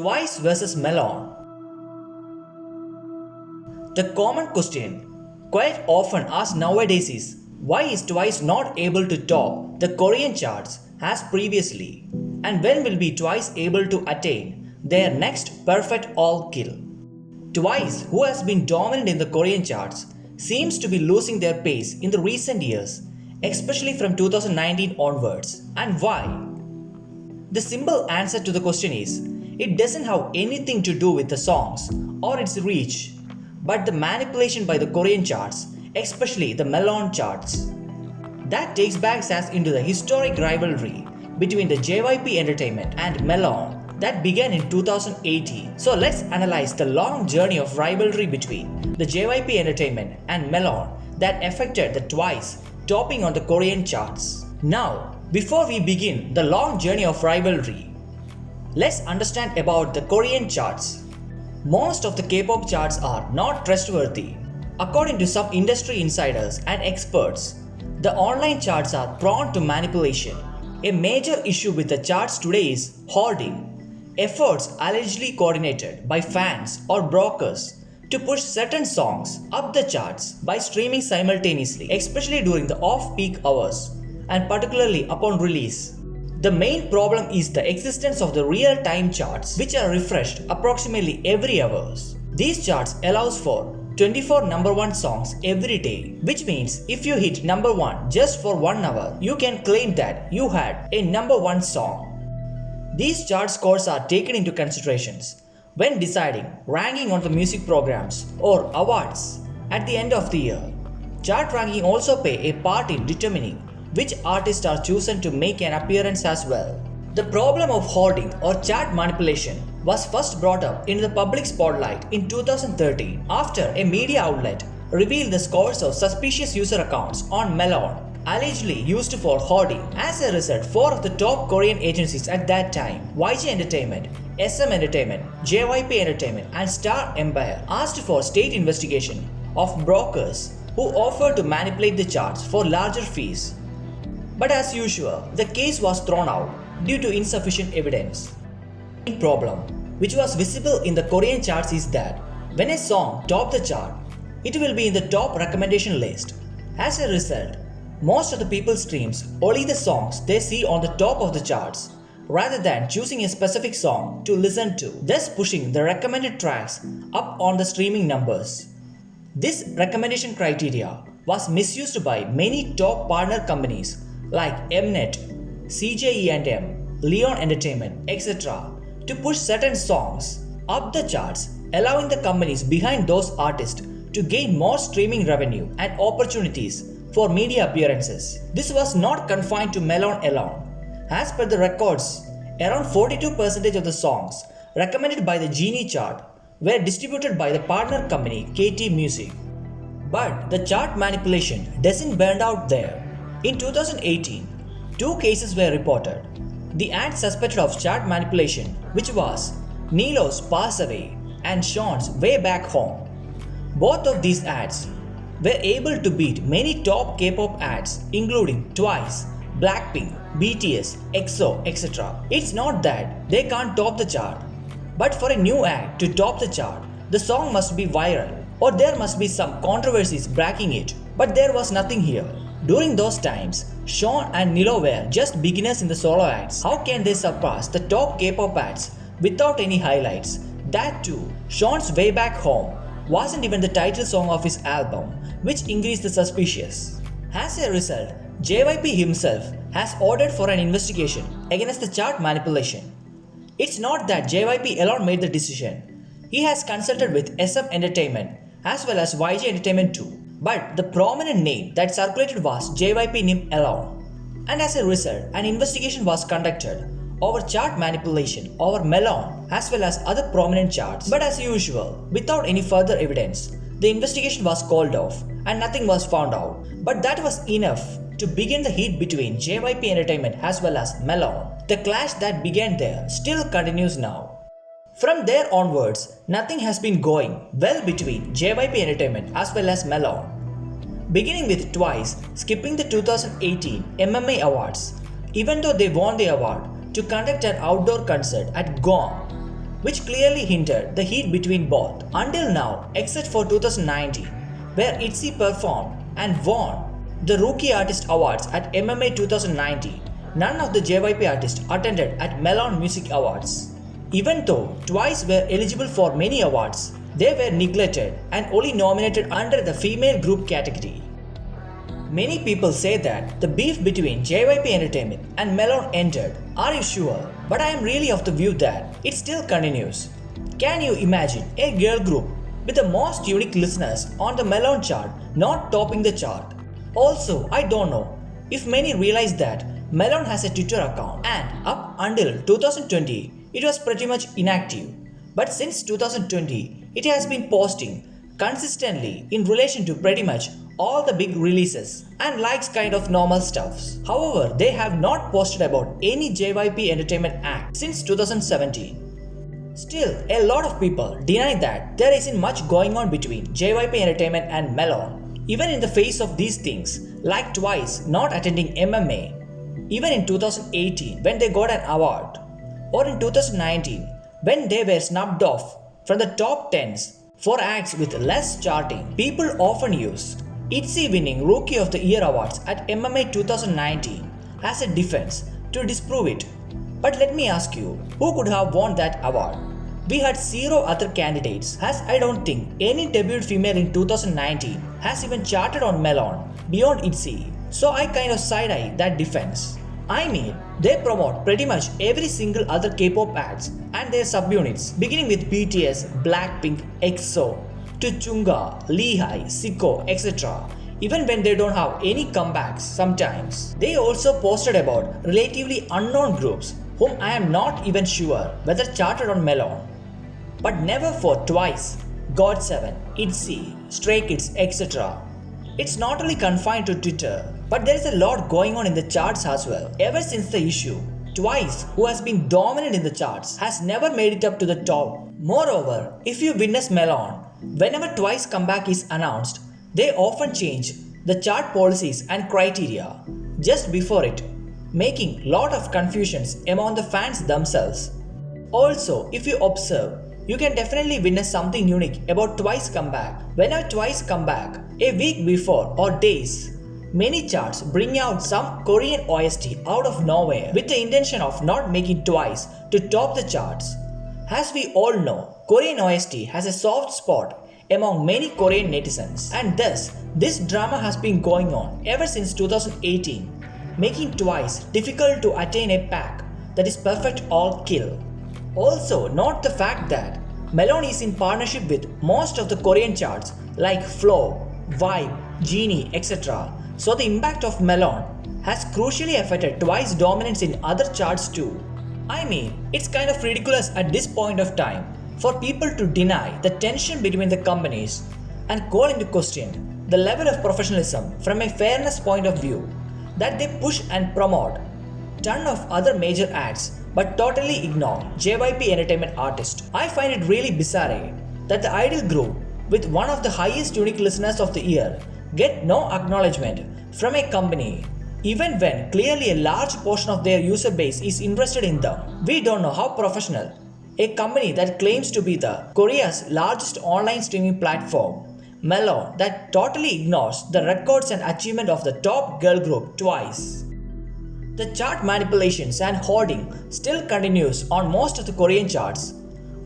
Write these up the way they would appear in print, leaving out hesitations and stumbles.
Twice versus Melon. The common question quite often asked nowadays is, why is Twice not able to top the Korean charts as previously? And when will be Twice able to attain their next perfect all kill? Twice, who has been dominant in the Korean charts, seems to be losing their pace in the recent years, especially from 2019 onwards. And why? The simple answer to the question is, it doesn't have anything to do with the songs or its reach, but the manipulation by the Korean charts, especially the Melon charts. That takes back us into the historic rivalry between the JYP Entertainment and Melon that began in 2018. So let's analyze the long journey of rivalry between the JYP Entertainment and Melon that affected the Twice topping on the Korean charts. Now, before we begin the long journey of rivalry, let's understand about the Korean charts. Most of the K-pop charts are not trustworthy. According to some industry insiders and experts, the online charts are prone to manipulation. A major issue with the charts today is hoarding. Efforts allegedly coordinated by fans or brokers to push certain songs up the charts by streaming simultaneously, especially during the off-peak hours and particularly upon release. The main problem is the existence of the real-time charts, which are refreshed approximately every hour. These charts allows for 24 number 1 songs every day, which means if you hit number 1 just for 1 hour, you can claim that you had a number 1 song. These chart scores are taken into considerations when deciding ranking on the music programs or awards at the end of the year. Chart ranking also play a part in determining which artists are chosen to make an appearance as well. The problem of hoarding or chart manipulation was first brought up in the public spotlight in 2013 after a media outlet revealed the scores of suspicious user accounts on Melon allegedly used for hoarding. As a result, 4 of the top Korean agencies at that time, YG Entertainment, SM Entertainment, JYP Entertainment and Star Empire, asked for state investigation of brokers who offered to manipulate the charts for larger fees. But as usual, the case was thrown out due to insufficient evidence. The main problem, which was visible in the Korean charts, is that when a song tops the chart, it will be in the top recommendation list. As a result, most of the people streams only the songs they see on the top of the charts rather than choosing a specific song to listen to, thus pushing the recommended tracks up on the streaming numbers. This recommendation criteria was misused by many top partner companies like Mnet, CJE&M, Leon Entertainment, etc. to push certain songs up the charts, allowing the companies behind those artists to gain more streaming revenue and opportunities for media appearances. This was not confined to Melon alone. As per the records, around 42% of the songs recommended by the Genie chart were distributed by the partner company KT Music. But the chart manipulation doesn't burn out there. In 2018, 2 cases were reported. The ads suspected of chart manipulation, which was Nilo's Pass Away and Sean's Way Back Home. Both of these ads were able to beat many top K-pop ads including Twice, Blackpink, BTS, EXO, etc. It's not that they can't top the chart, but for a new ad to top the chart, the song must be viral or there must be some controversies backing it. But there was nothing here. During those times, Sean and Nilo were just beginners in the solo acts. How can they surpass the top K-pop ads without any highlights? That too, Sean's Way Back Home wasn't even the title song of his album, which increased the suspicious. As a result, JYP himself has ordered for an investigation against the chart manipulation. It's not that JYP alone made the decision. He has consulted with SM Entertainment as well as YG Entertainment too. But the prominent name that circulated was JYP Nim alone. And as a result, an investigation was conducted over chart manipulation over Melon as well as other prominent charts. But as usual, without any further evidence, the investigation was called off and nothing was found out. But that was enough to begin the heat between JYP Entertainment as well as Melon. The clash that began there still continues now. From there onwards, nothing has been going well between JYP Entertainment as well as Melon. Beginning with Twice skipping the 2018 MMA Awards, even though they won the award, to conduct an outdoor concert at Guam. which clearly hindered the heat between both. Until now, except for 2019, where ITZY performed and won the Rookie Artist Awards at MMA 2019, none of the JYP artists attended at Melon Music Awards. Even though TWICE were eligible for many awards, they were neglected and only nominated under the female group category. Many people say that the beef between JYP Entertainment and Melon ended. Are you sure? But I am really of the view that it still continues. Can you imagine a girl group with the most unique listeners on the Melon chart not topping the chart? Also, I don't know if many realize that Melon has a Twitter account and up until 2020 it was pretty much inactive. But since 2020 it has been posting consistently in relation to pretty much all the big releases and likes kind of normal stuffs. However, they have not posted about any JYP Entertainment act since 2017. Still, a lot of people deny that there isn't much going on between JYP Entertainment and Melon. Even in the face of these things, like TWICE not attending MMA, even in 2018 when they got an award, or in 2019 when they were snubbed off from the top 10s for acts with less charting, people often use ITZY winning Rookie of the Year awards at MMA 2019 as a defense to disprove it. But let me ask you, who could have won that award? We had zero other candidates, as I don't think any debuted female in 2019 has even charted on Melon beyond ITZY. So I kind of side-eye that defense. I mean, they promote pretty much every single other K-pop acts and their subunits, beginning with BTS, Blackpink, EXO, to Chungha, Lehigh, Zico, etc. Even when they don't have any comebacks sometimes. They also posted about relatively unknown groups whom I am not even sure whether charted on Melon. But never for TWICE, GOT7, ITZY, Stray Kids, etc. It's not only confined to Twitter, but there is a lot going on in the charts as well. Ever since the issue, TWICE, who has been dominant in the charts, has never made it up to the top. Moreover, if you witness Melon, whenever TWICE comeback is announced, they often change the chart policies and criteria just before it, making lot of confusions among the fans themselves. Also, if you observe, you can definitely witness something unique about TWICE comeback. Whenever TWICE come back, a week before or days, many charts bring out some Korean OST out of nowhere with the intention of not making TWICE to top the charts. As we all know, Korean OST has a soft spot among many Korean netizens, and thus this drama has been going on ever since 2018, making TWICE difficult to attain a pack that is perfect or kill. Also, note the fact that Melon is in partnership with most of the Korean charts like Flow, Vibe, Genie, etc. So the impact of Melon has crucially affected TWICE's dominance in other charts too. I mean, it's kind of ridiculous at this point of time for people to deny the tension between the companies and call into question the level of professionalism from a fairness point of view that they push and promote ton of other major acts but totally ignore JYP Entertainment artists. I find it really bizarre that the idol group with one of the highest unique listeners of the year get no acknowledgement from a company even when clearly a large portion of their user base is interested in them. We don't know how professional a company that claims to be the Korea's largest online streaming platform, Melon, that totally ignores the records and achievement of the top girl group TWICE. The chart manipulations and hoarding still continues on most of the Korean charts.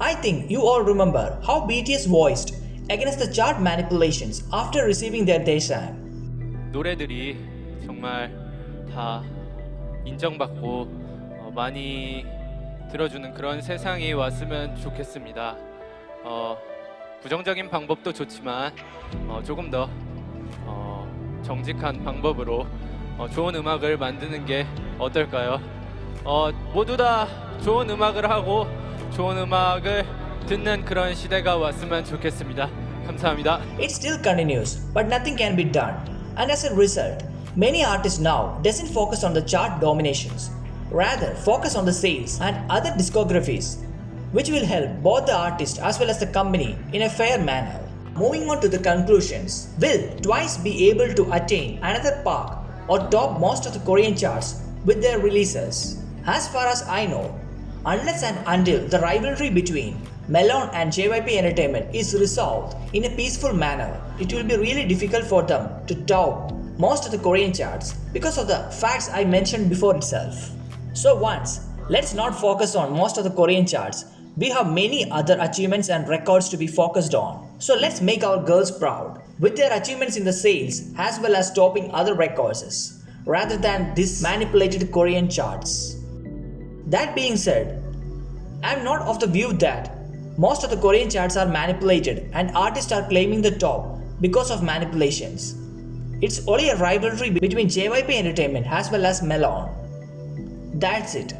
I think you all remember how BTS voiced against the chart manipulations after receiving their Daesam. 노래들이 정말 다 인정받고 많이 들어주는 그런 세상이 왔으면 좋겠습니다. 부정적인 방법도 좋지만 조금 더 정직한 방법으로 좋은 음악을 만드는 게 어떨까요? 모두 다 좋은 음악을 하고 좋은 음악을 듣는 그런 시대가 왔으면 좋겠습니다. 감사합니다. It still continues, but nothing can be done. And as a result, many artists now doesn't focus on the chart dominations, rather focus on the sales and other discographies, which will help both the artist as well as the company in a fair manner. Moving on to the conclusions, will TWICE be able to attain another park or top most of the Korean charts with their releases? As far as I know, Unless and until the rivalry between Melon and JYP Entertainment is resolved in a peaceful manner, it will be really difficult for them to top most of the Korean charts because of the facts I mentioned before itself. So once, let's not focus on most of the Korean charts. We have many other achievements and records to be focused on. So let's make our girls proud with their achievements in the sales as well as topping other records rather than these manipulated Korean charts. That being said, I am not of the view that most of the Korean charts are manipulated and artists are claiming the top because of manipulations. It's only a rivalry between JYP Entertainment as well as Melon. That's it.